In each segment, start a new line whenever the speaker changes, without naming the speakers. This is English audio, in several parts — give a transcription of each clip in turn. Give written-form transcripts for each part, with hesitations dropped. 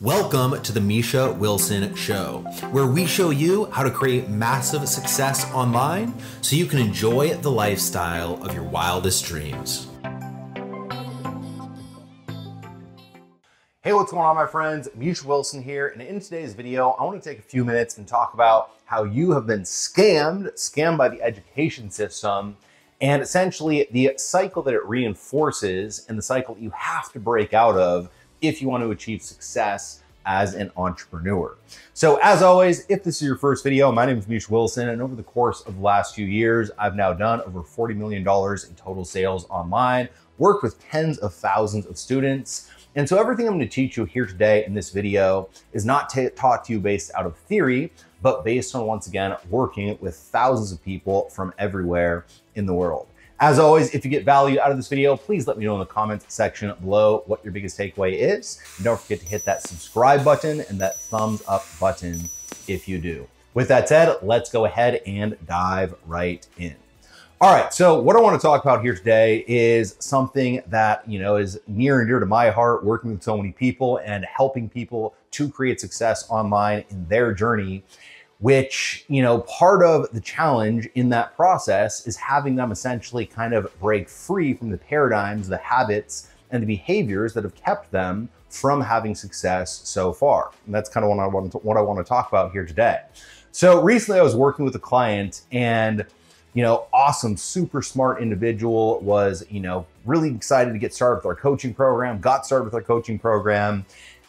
Welcome to the Misha Wilson Show, where we show you how to create massive success online so you can enjoy the lifestyle of your wildest dreams.
Hey, what's going on, my friends? Misha Wilson here, and in today's video, I want to take a few minutes and talk about how you have been scammed by the education system, and essentially the cycle that it reinforces and the cycle that you have to break out of if you want to achieve success as an entrepreneur. So as always, if this is your first video, my name is Misha Wilson, and over the course of the last few years, I've now done over $40 million in total sales online, worked with tens of thousands of students. And so everything I'm going to teach you here today in this video is not taught to you based out of theory, but based on, once again, working with thousands of people from everywhere in the world. As always, if you get value out of this video, please let me know in the comments section below what your biggest takeaway is. And don't forget to hit that subscribe button and that thumbs up button if you do. With that said, let's go ahead and dive right in. All right, so what I want to talk about here today is something that, is near and dear to my heart, working with so many people and helping people to create success online in their journey, which, part of the challenge in that process is having them essentially kind of break free from the paradigms, the habits, and the behaviors that have kept them from having success so far. And that's kind of what I want to talk about here today. So recently I was working with a client, and awesome, super smart individual, was, really excited to get started with our coaching program, got started with our coaching program.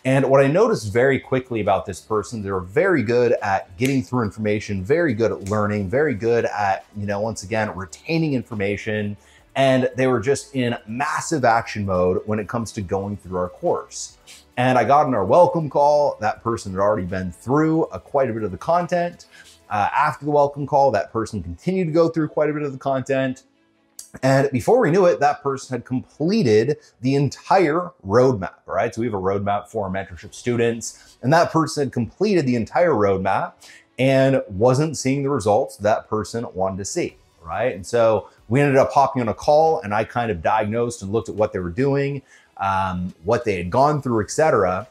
And what I noticed very quickly about this person, they were very good at getting through information, very good at learning, very good at, once again, retaining information. And they were just in massive action mode when it comes to going through our course. And I got on our welcome call. That person had already been through quite a bit of the content. After the welcome call, that person continued to go through quite a bit of the content. And before we knew it, that person had completed the entire roadmap, right? So we have a roadmap for our mentorship students, and that person had completed the entire roadmap and wasn't seeing the results that person wanted to see, right? And so we ended up hopping on a call, and I kind of diagnosed and looked at what they were doing, what they had gone through, etc.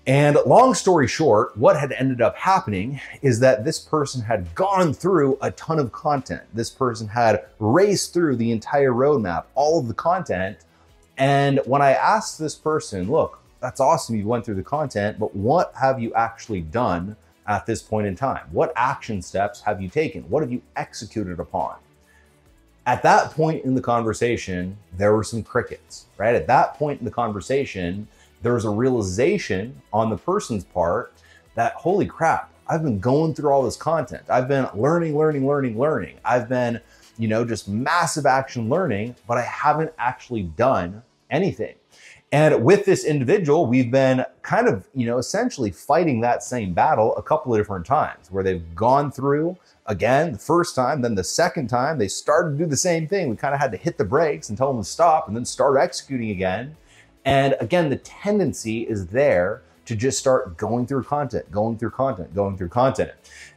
And long story short, what had ended up happening is that this person had gone through a ton of content. This person had raced through the entire roadmap, all of the content. And when I asked this person, look, that's awesome, you went through the content, but what have you actually done at this point in time? What action steps have you taken? What have you executed upon? At that point in the conversation, there were some crickets, right? At that point in the conversation, there was a realization on the person's part that, holy crap, I've been going through all this content. I've been learning. I've been, just massive action learning, but I haven't actually done anything. And with this individual, we've been kind of, essentially fighting that same battle a couple of different times, where they've gone through, again, the first time, then the second time, they started to do the same thing. We kind of had to hit the brakes and tell them to stop and then start executing again. And again, the tendency is there to just start going through content.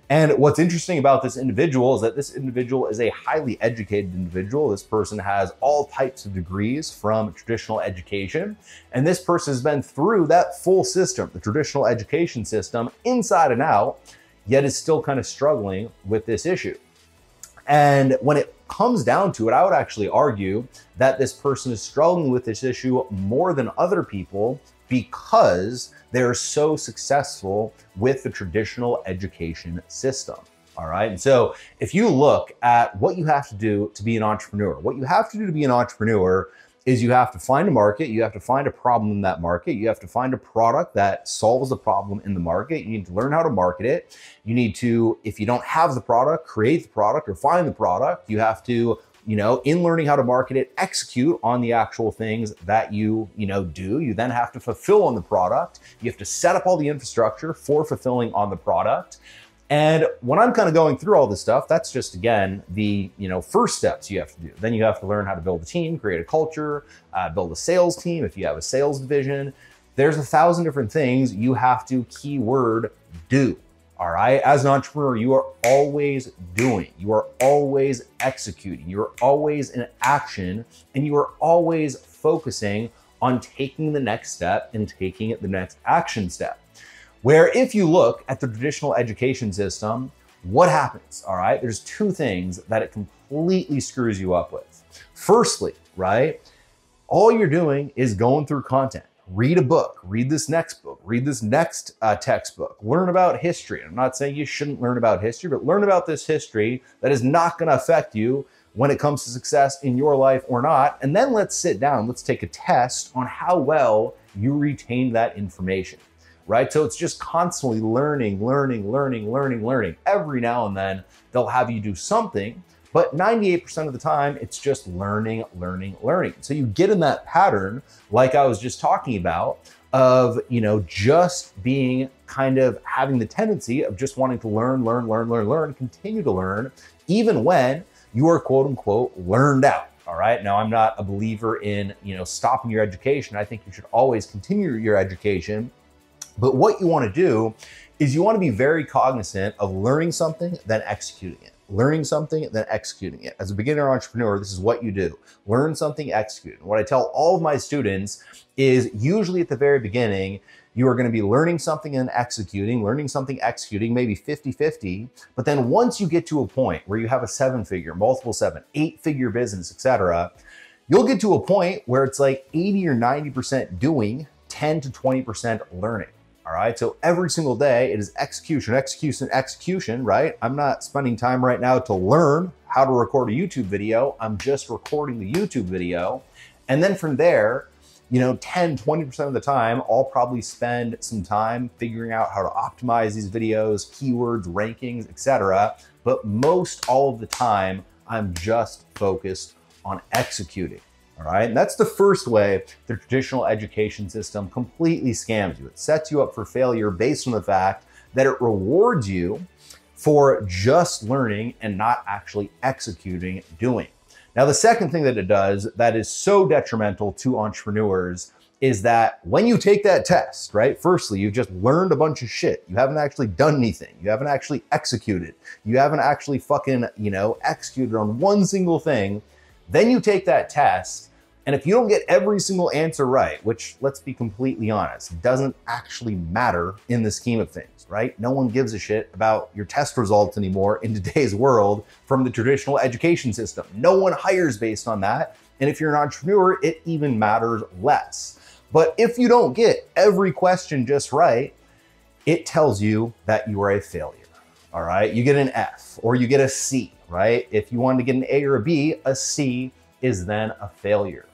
And what's interesting about this individual is that this individual is a highly educated individual. This person has all types of degrees from traditional education. And this person has been through that full system, the traditional education system, inside and out, yet is still kind of struggling with this issue. And when it comes down to it, I would actually argue that this person is struggling with this issue more than other people because they're so successful with the traditional education system. All right. And so if you look at what you have to do to be an entrepreneur, is you have to find a market, you have to find a problem in that market, you have to find a product that solves a problem in the market, you need to learn how to market it, you need to, if you don't have the product, create the product or find the product, you have to, in learning how to market it, execute on the actual things that you do. You then have to fulfill on the product, you have to set up all the infrastructure for fulfilling on the product. And when I'm kind of going through all this stuff, that's just, again, the first steps you have to do. Then you have to learn how to build a team, create a culture, build a sales team. If you have a sales division, there's 1,000 different things you have to keyword do. All right. As an entrepreneur, you are always doing, you are always executing, you are always in action, and you are always focusing on taking the next step and taking the next action step. Where if you look at the traditional education system, what happens, all right? There's two things that it completely screws you up with. Firstly, right, all you're doing is going through content. Read a book, read this next book, read this next textbook, learn about history. I'm not saying you shouldn't learn about history, but learn about this history that is not going to affect you when it comes to success in your life or not. And then let's sit down, let's take a test on how well you retain that information, right? So it's just constantly learning. Every now and then they'll have you do something, but 98% of the time, it's just learning. So you get in that pattern, like I was just talking about, of, just being kind of having the tendency of just wanting to learn, continue to learn, even when you are quote unquote learned out. All right. Now, I'm not a believer in, stopping your education. I think you should always continue your education. But what you want to do is you want to be very cognizant of learning something, then executing it. Learning something, then executing it. As a beginner entrepreneur, this is what you do. Learn something, execute it. What I tell all of my students is usually at the very beginning, you are going to be learning something and executing, maybe 50-50. But then once you get to a point where you have a 7-figure, multiple 7, 8-figure business, etc., you'll get to a point where it's like 80 or 90% doing, 10 to 20% learning. All right. So every single day it is execution, right? I'm not spending time right now to learn how to record a YouTube video. I'm just recording the YouTube video. And then from there, 10, 20% of the time, I'll probably spend some time figuring out how to optimize these videos, keywords, rankings, etc. But most all of the time, I'm just focused on executing. All right. And that's the first way the traditional education system completely scams you. It sets you up for failure based on the fact that it rewards you for just learning and not actually executing, doing. Now, the second thing that it does that is so detrimental to entrepreneurs is that when you take that test, right? Firstly, you've just learned a bunch of shit. You haven't actually done anything. You haven't actually executed. You haven't actually fucking, executed on one single thing. Then you take that test. And if you don't get every single answer right, which let's be completely honest, doesn't actually matter in the scheme of things, right? No one gives a shit about your test results anymore in today's world from the traditional education system. No one hires based on that. And if you're an entrepreneur, it even matters less. But if you don't get every question just right, it tells you that you are a failure. All right. You get an F or you get a C, right? If you wanted to get an A or a B, a C is then a failure.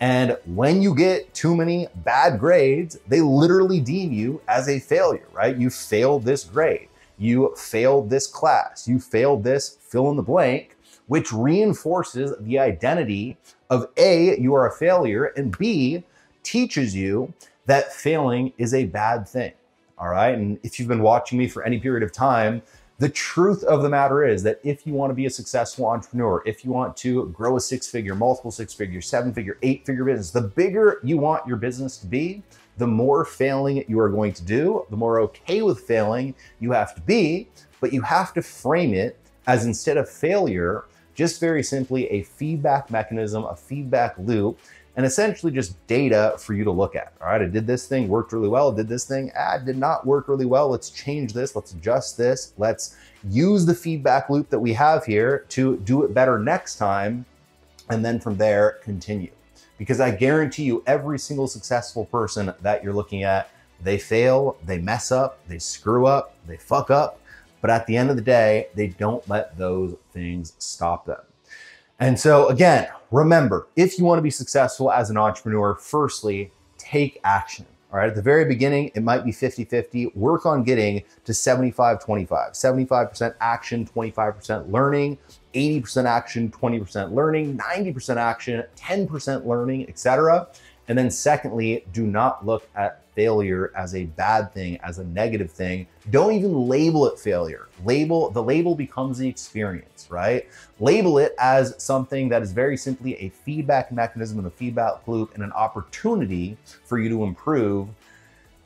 And when you get too many bad grades, they literally deem you as a failure, right? You failed this grade, you failed this class, you failed this fill in the blank, which reinforces the identity of A, you are a failure, and B, teaches you that failing is a bad thing. All right. And if you've been watching me for any period of time, the truth of the matter is that if you want to be a successful entrepreneur, if you want to grow a 6-figure, multiple 6-figure, 7-figure, 8-figure business, the bigger you want your business to be, the more failing you are going to do, the more okay with failing you have to be, but you have to frame it as, instead of failure, just very simply a feedback mechanism, a feedback loop, and essentially just data for you to look at. All right, I did this thing, worked really well. I did this thing, did not work really well. Let's change this. Let's adjust this. Let's use the feedback loop that we have here to do it better next time. And then from there, continue. Because I guarantee you, every single successful person that you're looking at, they fail, they mess up, they screw up, they fuck up. But at the end of the day, they don't let those things stop them. And so again, remember, if you want to be successful as an entrepreneur, firstly, take action. All right. At the very beginning, it might be 50-50. Work on getting to 75-25, 75% action, 25% learning, 80% action, 20% learning, 90% action, 10% learning, etc. And then secondly, do not look at failure as a bad thing, as a negative thing. Don't even label it failure. The label becomes the experience, right? Label it as something that is very simply a feedback mechanism and a feedback loop and an opportunity for you to improve.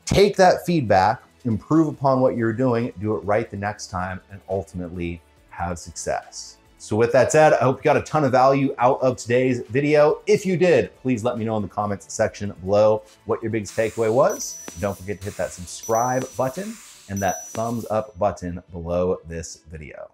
Take that feedback, improve upon what you're doing, do it right the next time, and ultimately have success. So with that said, I hope you got a ton of value out of today's video. If you did, please let me know in the comments section below what your biggest takeaway was. Don't forget to hit that subscribe button and that thumbs up button below this video.